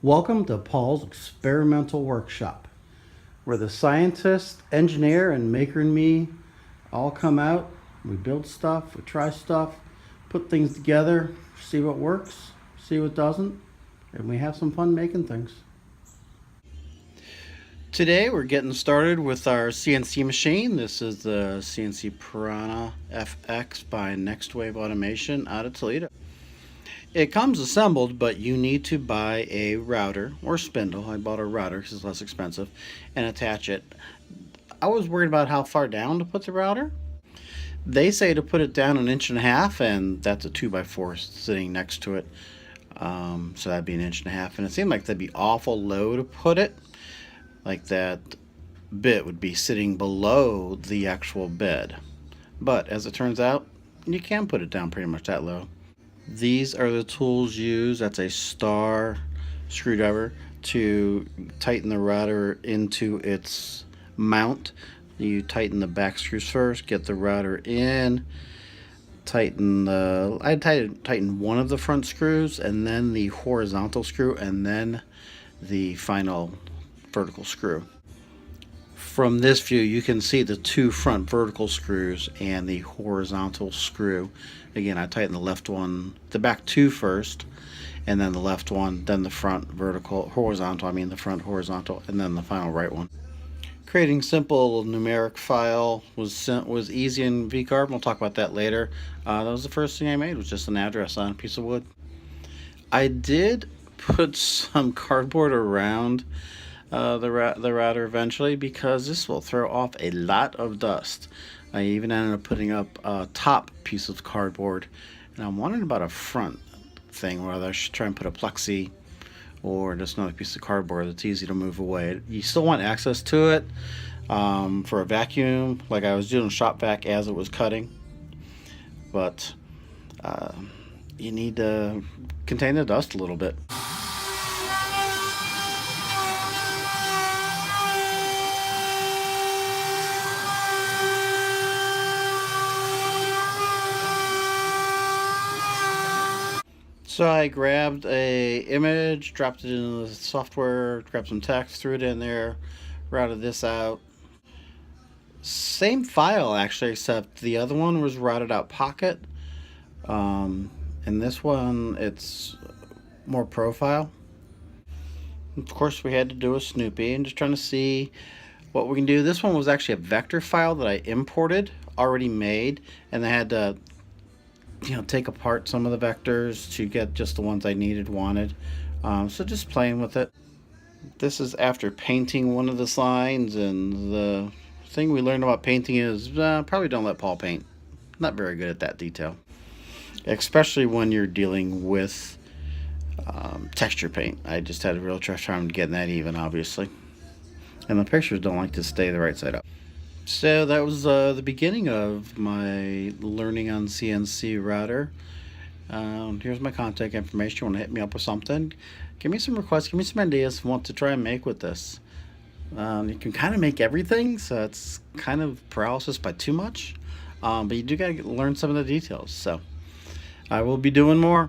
Welcome to Paul's Experimental Workshop, where the scientist, engineer, and maker and me all come out. We build stuff, we try stuff, put things together, see what works, see what doesn't, and we have some fun making things. Today we're getting started with our CNC machine. This is the CNC Piranha FX by Next Wave Automation out of Toledo. It comes assembled, but you need to buy a router or spindle. I bought a router because it's less expensive, and attach it. I was worried about how far down to put the router. They say to put it down 1.5 inches, and that's a 2x4 sitting next to it. So that'd be 1.5 inches, and it seemed like that'd be awful low to put it. Like that bit would be sitting below the actual bed. But as it turns out, you can put it down pretty much that low. These are the tools used. That's a star screwdriver to tighten the router into its mount. You tighten the back screws first, get the router in, I tighten one of the front screws, and then the horizontal screw, and then the final vertical screw. From this view, you can see the two front vertical screws and the horizontal screw. Again, I tighten the left one, the back two first, and then the left one, then the front horizontal, the front horizontal, and then the final right one. Creating simple numeric file was easy in VCarve. We'll talk about that later. That was the first thing I made, was just an address on a piece of wood. I did put some cardboard around the router eventually, because this will throw off a lot of dust. I even ended up putting up a top piece of cardboard, and I'm wondering about a front thing, whether I should try and put a plexi or just another piece of cardboard that's easy to move away. You still want access to it for a vacuum, like I was doing shop vac as it was cutting, but you need to contain the dust a little bit. So I grabbed a image, dropped it into the software, grabbed some text, threw it in there, routed this out. Same file actually, except the other one was routed out pocket. And this one, it's more profile. Of course, we had to do a Snoopy and just trying to see what we can do. This one was actually a vector file that I imported, already made, and I had to take apart some of the vectors to get just the ones I wanted. So just playing with it. This is after painting one of the signs, and the thing we learned about painting is probably don't let Paul paint. Not very good at that detail, especially when you're dealing with texture paint. I just had a real tough time getting that even, obviously, and the pictures don't like to stay the right side up. So that was the beginning of my learning on CNC router. Here's my contact information. You want to hit me up with something, give me some requests, give me some ideas what to try and make with this. You can kind of make everything, so it's kind of paralysis by too much, but you do got to learn some of the details. So I will be doing more.